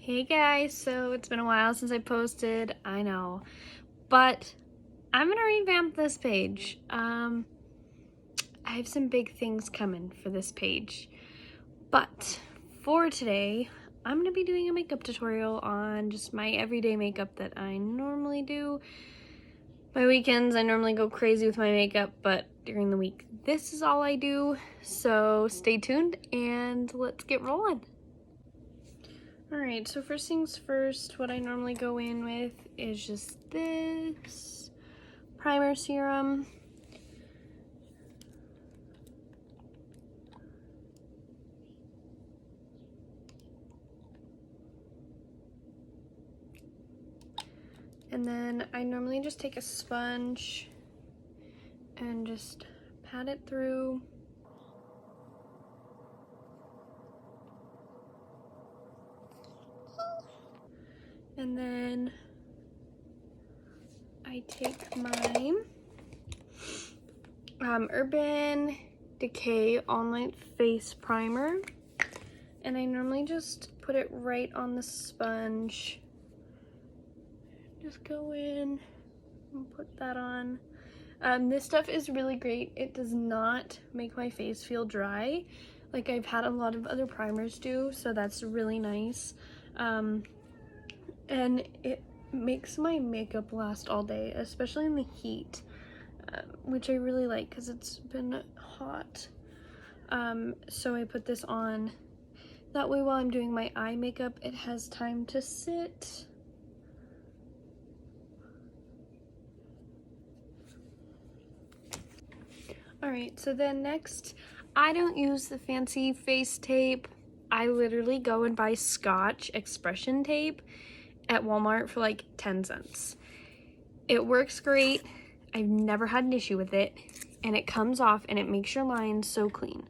Hey guys, so it's been a while since I posted, I know, but I'm gonna revamp this page. I have some big things coming for this page, but for today, I'm gonna be doing a makeup tutorial on just my everyday makeup that I normally do. My weekends, I normally go crazy with my makeup, but during the week, this is all I do, so stay tuned and let's get rolling. Alright, so first things first, what I normally go in with is just this primer serum. And then I normally just take a sponge and just pat it through. And then I take my Urban Decay All Night Face Primer, and I normally just put it right on the sponge. Just go in and put that on. This stuff is really great. It does not make my face feel dry like I've had a lot of other primers do, so that's really nice. And it makes my makeup last all day, especially in the heat, which I really like because it's been hot. So I put this on. That way while I'm doing my eye makeup, it has time to sit. Alright, so then next, I don't use the fancy face tape. I literally go and buy Scotch expression tape at Walmart for like 10 cents. It works great. I've never had an issue with it, and it comes off and it makes your lines so clean.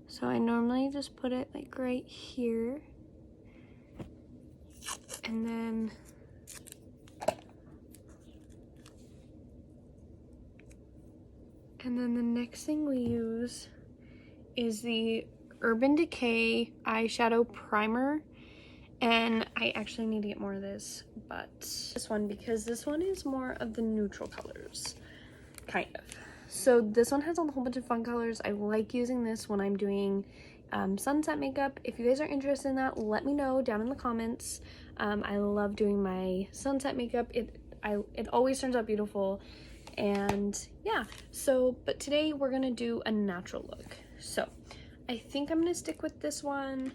So I normally just put it like right here, and then the next thing we use is the Urban Decay eyeshadow primer. And I actually need to get more of this, but this one, because this one is more of the neutral colors, kind of. So this one has a whole bunch of fun colors. I like using this when I'm doing sunset makeup. If you guys are interested in that, let me know down in the comments. I love doing my sunset makeup. It always turns out beautiful. And yeah, so, but today we're gonna do a natural look. So I think I'm gonna stick with this one.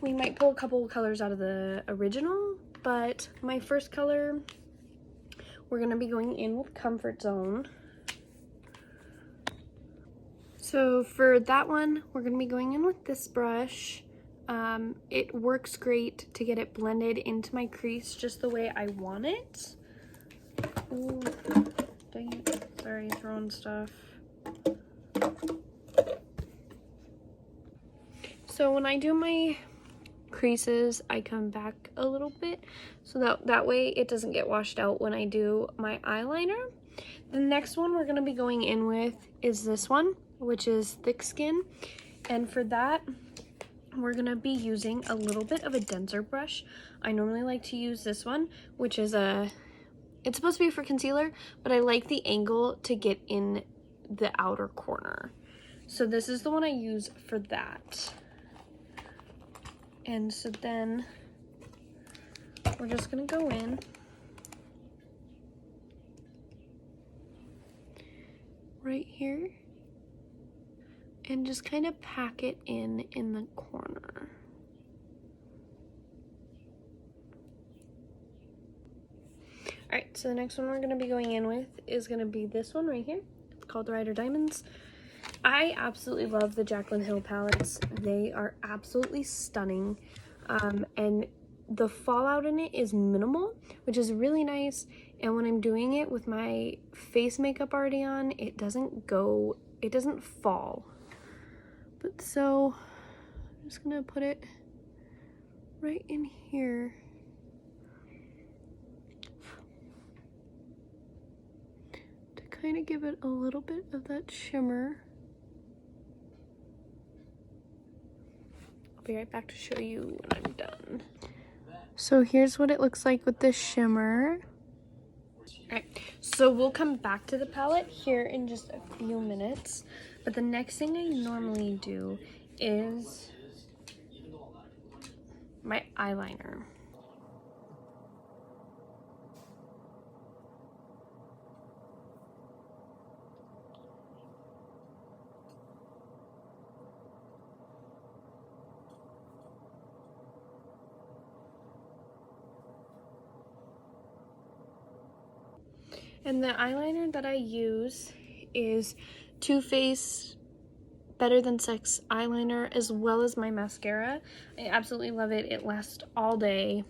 We might pull a couple colors out of the original, but my first color, we're gonna be going in with Comfort Zone. So for that one, we're gonna be going in with this brush. It works great to get it blended into my crease just the way I want it. Ooh, dang it, sorry, throwing stuff. So when I do my creases, I come back a little bit so that way it doesn't get washed out when I do my eyeliner. The next one we're going to be going in with is this one, which is Thick Skin, and for that we're going to be using a little bit of a denser brush. I normally like to use this one, which is it's supposed to be for concealer, but I like the angle to get in the outer corner, so this is the one I use for that. And so then we're just gonna go in right here and just kind of pack it in the corner. All right, so the next one we're gonna be going in with is gonna be this one right here. It's called Rider Diamonds. I absolutely love the Jaclyn Hill palettes. They are absolutely stunning, and the fallout in it is minimal, which is really nice. And when I'm doing it with my face makeup already on, it doesn't fall. But so I'm just gonna put it right in here. To kind of give it a little bit of that shimmer. be right back to show you when I'm done. So here's what it looks like with the shimmer. Alright, so we'll come back to the palette here in just a few minutes. But the next thing I normally do is my eyeliner. And the eyeliner that I use is Too Faced Better Than Sex eyeliner, as well as my mascara. I absolutely love it. It lasts all day.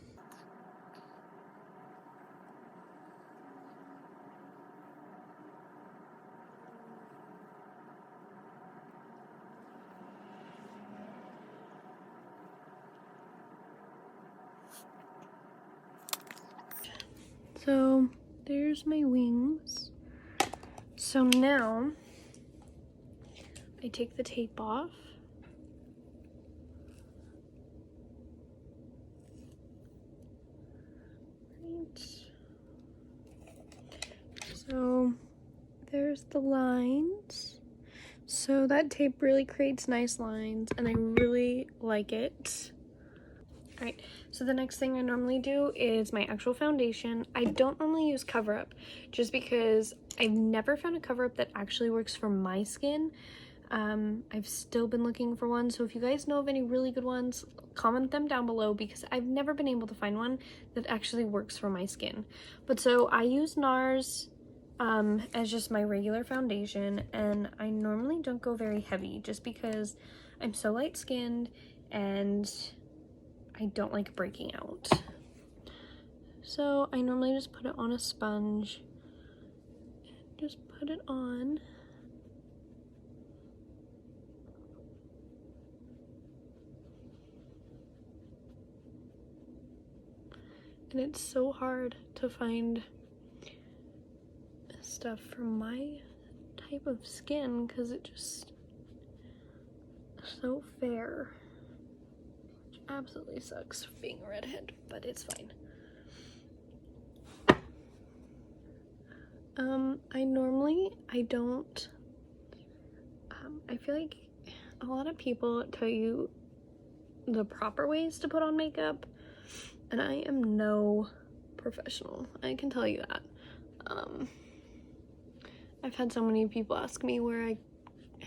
So there's my wings. So now I take the tape off. Right. So there's the lines. So that tape really creates nice lines and I really like it. Alright, so the next thing I normally do is my actual foundation. I don't normally use Cover Up just because I've never found a cover up that actually works for my skin. I've still been looking for one, so if you guys know of any really good ones, comment them down below because I've never been able to find one that actually works for my skin. But so I use NARS as just my regular foundation, and I normally don't go very heavy just because I'm so light skinned and I don't like breaking out. So I normally just put it on a sponge. Just put it on. And it's so hard to find stuff for my type of skin because it just so fair. Which absolutely sucks being a redhead, but it's fine. I don't, I feel like a lot of people tell you the proper ways to put on makeup, and I am no professional, I can tell you that. I've had so many people ask me where I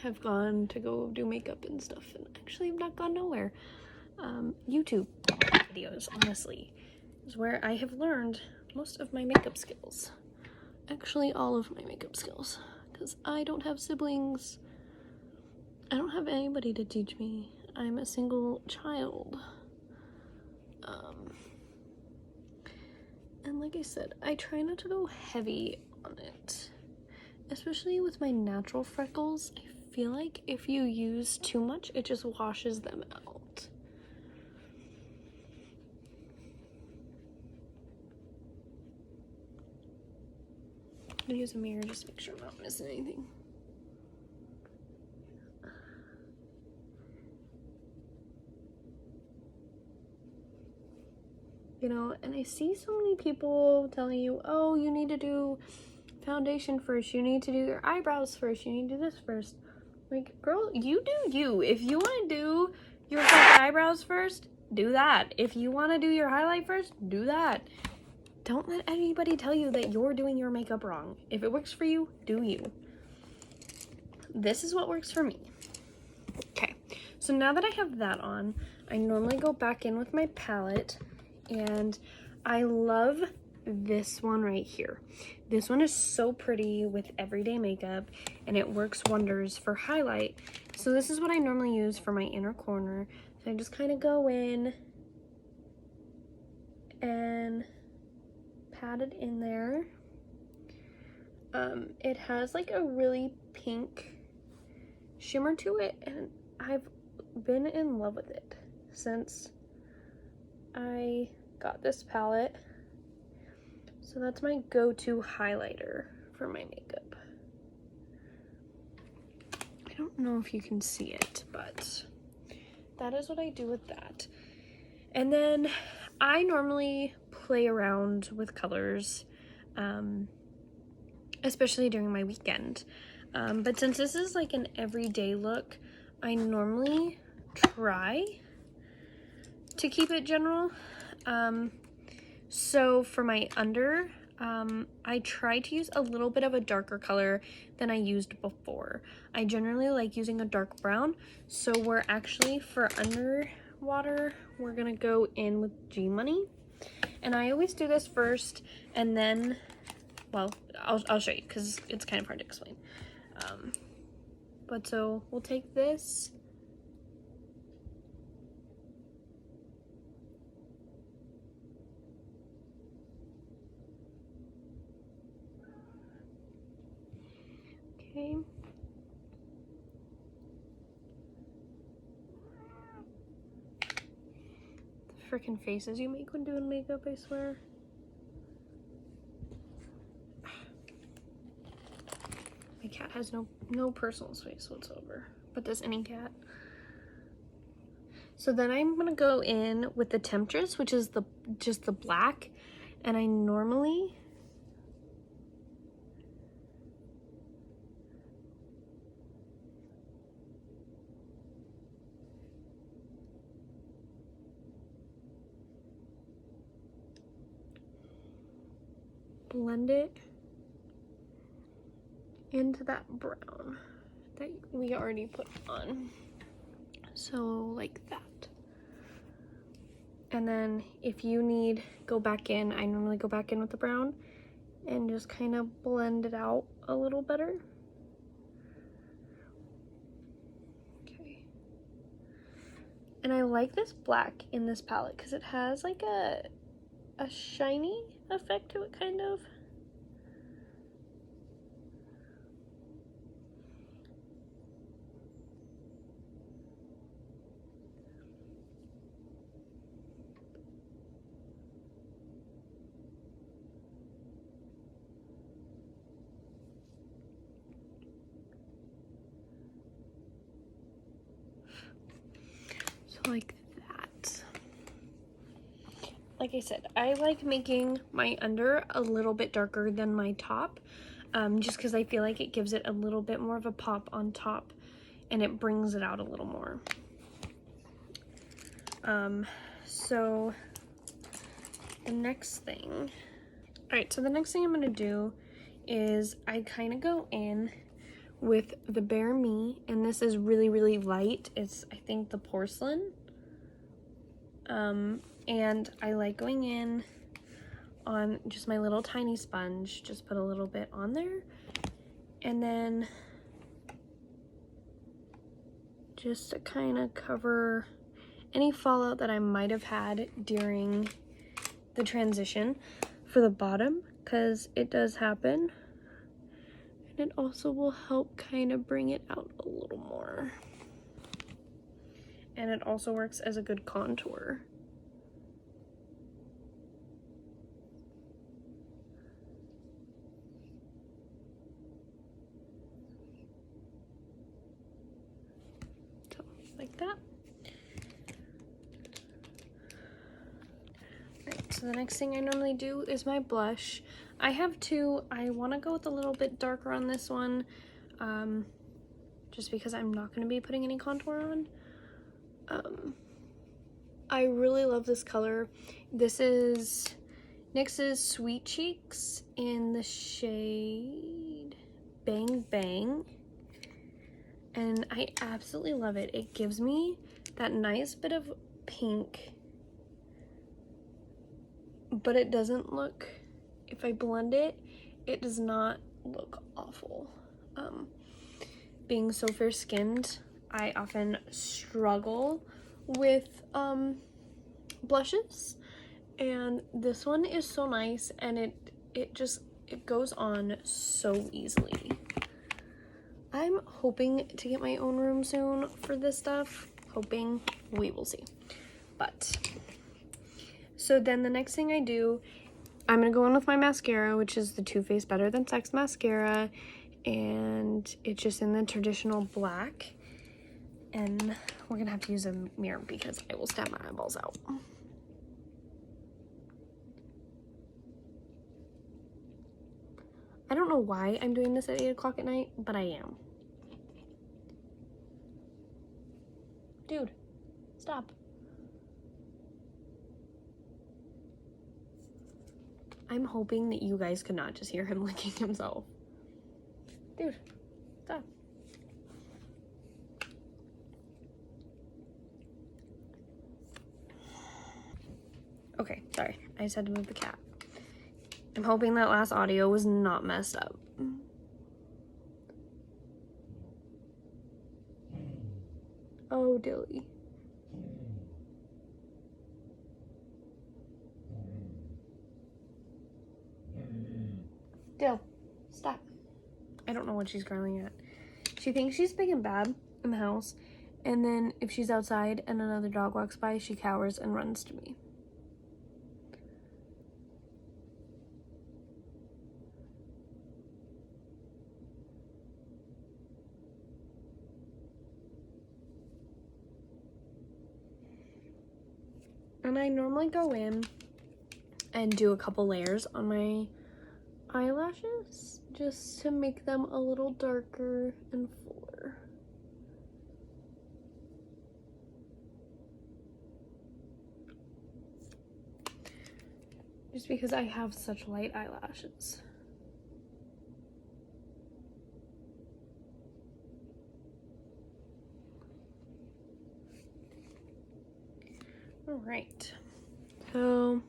have gone to go do makeup and stuff, and actually I've not gone nowhere. YouTube videos, honestly, is where I have learned most of my makeup skills. Actually, all of my makeup skills, because I don't have siblings. I don't have anybody to teach me. I'm a single child. And like I said, I try not to go heavy on it. Especially with my natural freckles, I feel like if you use too much, it just washes them out. I'm gonna use a mirror just to make sure I'm not missing anything. You know, and I see so many people telling you, oh, you need to do foundation first, you need to do your eyebrows first, you need to do this first. Like, girl, you do you. If you want to do your eyebrows first, do that. If you want to do your highlight first, do that. Don't let anybody tell you that you're doing your makeup wrong. If it works for you, do you. This is what works for me. Okay, so now that I have that on, I normally go back in with my palette, and I love this one right here. This one is so pretty with everyday makeup, and it works wonders for highlight. So this is what I normally use for my inner corner. So I just kind of go in and pat it in there. It has like a really pink shimmer to it, and I've been in love with it since I got this palette. So that's my go-to highlighter for my makeup. I don't know if you can see it, but that is what I do with that. And then I normally play around with colors, especially during my weekend. But since this is like an everyday look, I normally try to keep it general. So for my under, I try to use a little bit of a darker color than I used before. I generally like using a dark brown, so we're actually, for underwater, we're gonna go in with G Money. And I always do this first, and then, well, I'll show you, because it's kind of hard to explain. But so we'll take this, okay. The freaking faces you make when doing makeup, I swear. My cat has no personal space whatsoever, but does any cat. So then I'm gonna go in with the Temptress, which is just the black, and I normally blend it into that brown that we already put on. So like that. And then if you need, go back in. I normally go back in with the brown and just kind of blend it out a little better. Okay. And I like this black in this palette because it has like a shiny effect to it, kind of. Like that. Like I said, I like making my under a little bit darker than my top, just because I feel like it gives it a little bit more of a pop on top and it brings it out a little more. So the next thing, so the next thing I'm gonna do is I kind of go in with the Bare Me, and this is really light. It's, I think, the Porcelain. And I like going in on just my little tiny sponge, just put a little bit on there, and then just to kind of cover any fallout that I might have had during the transition for the bottom, because it does happen. And it also will help kind of bring it out a little more. And it also works as a good contour. So, like that. Alright, so the next thing I normally do is my blush. I have two. I want to go with a little bit darker on this one, just because I'm not going to be putting any contour on. I really love this color. This is NYX's Sweet Cheeks in the shade Bang Bang, and I absolutely love it. It gives me that nice bit of pink, but it doesn't look, if I blend it, it does not look awful. Being so fair-skinned, I often struggle with blushes, and this one is so nice, and it goes on so easily. I'm hoping to get my own room soon for this stuff. Hoping, we will see. But so then the next thing I do, I'm gonna go in with my mascara, which is the Too Faced Better Than Sex mascara, and it's just in the traditional black. And we're gonna have to use a mirror because I will stab my eyeballs out. I don't know why I'm doing this at 8 o'clock at night, but I am. Dude, stop. I'm hoping that you guys could not just hear him licking himself. Dude, stop. Okay, sorry. I just had to move the cat. I'm hoping that last audio was not messed up. Oh, Dilly. Dill, stop. I don't know what she's growling at. She thinks she's big and bad in the house, and then if she's outside and another dog walks by, she cowers and runs to me. And I normally go in and do a couple layers on my eyelashes just to make them a little darker and fuller. Just because I have such light eyelashes. All right, so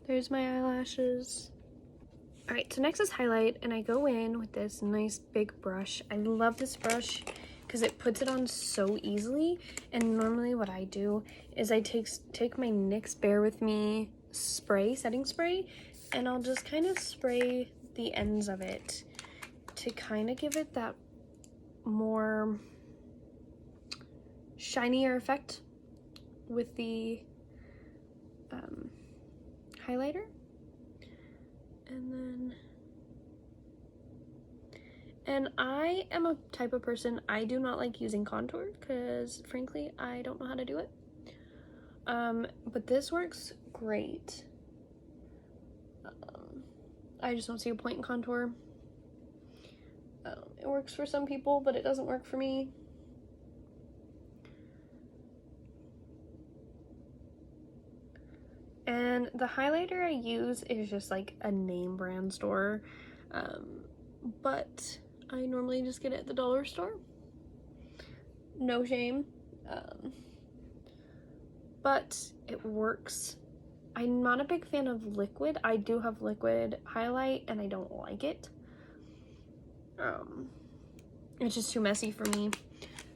there's my eyelashes. All right, so next is highlight, and I go in with this nice big brush. I love this brush because it puts it on so easily. And normally what I do is I take my NYX Bear With Me spray, setting spray, and I'll just kind of spray the ends of it to kind of give it that more shinier effect with the highlighter. And I am a type of person, I do not like using contour because frankly I don't know how to do it, but this works great. I just don't see a point in contour. It works for some people, but it doesn't work for me. And the highlighter I use is just like a name brand store, but I normally just get it at the dollar store. No shame. But it works. I'm not a big fan of liquid. I do have liquid highlight and I don't like it. It's just too messy for me.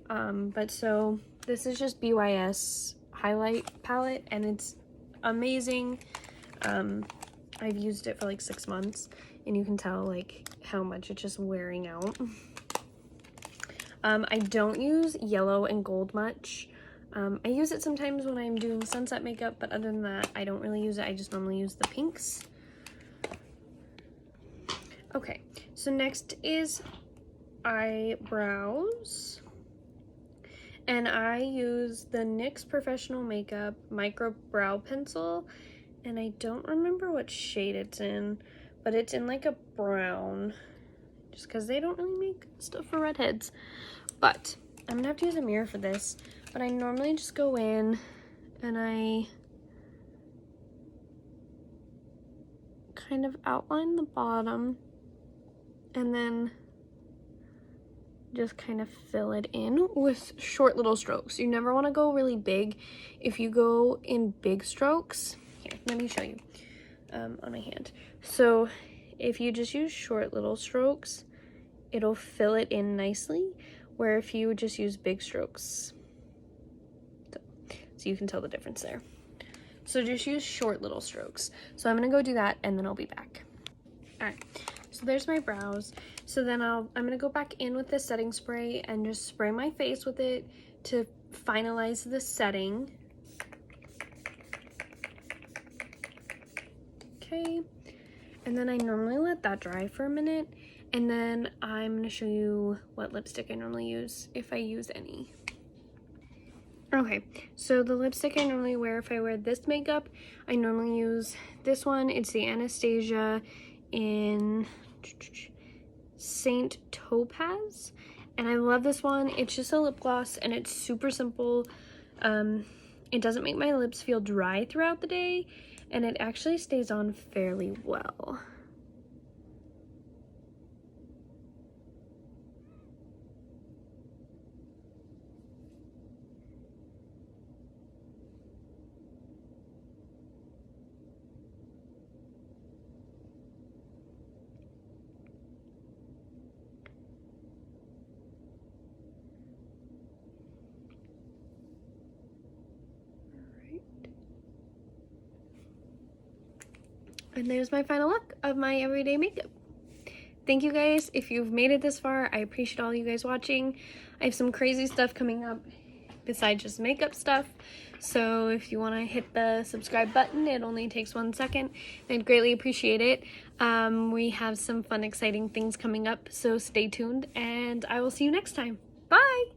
But so this is just BYS highlight palette and it's amazing. I've used it for like 6 months and you can tell like how much it's just wearing out. I don't use yellow and gold much. I use it sometimes when I'm doing sunset makeup, but other than that, I don't really use it. I just normally use the pinks. Okay, so next is eyebrows. And I use the NYX Professional Makeup Micro Brow Pencil. And I don't remember what shade it's in, but it's in like a brown. Just because they don't really make stuff for redheads. But I'm gonna have to use a mirror for this. But I normally just go in and I kind of outline the bottom and then just kind of fill it in with short little strokes. You never want to go really big. If you go in big strokes, here, let me show you on my hand. So if you just use short little strokes, it'll fill it in nicely, where if you just use big strokes, so you can tell the difference there. So just use short little strokes. So I'm gonna go do that and then I'll be back. All right, so there's my brows. So then I'm gonna go back in with this setting spray and just spray my face with it to finalize the setting. Okay, and then I normally let that dry for a minute, and then I'm gonna show you what lipstick I normally use, if I use any. Okay, so the lipstick I normally wear if I wear this makeup, I normally use this one. It's the Anastasia in Saint Topaz, and I love this one. It's just a lip gloss and it's super simple. It doesn't make my lips feel dry throughout the day, and it actually stays on fairly well. And there's my final look of my everyday makeup. Thank you guys. If you've made it this far, I appreciate all you guys watching. I have some crazy stuff coming up besides just makeup stuff. So if you want to hit the subscribe button, it only takes 1 second. I'd greatly appreciate it. We have some fun, exciting things coming up, so stay tuned, and I will see you next time. Bye!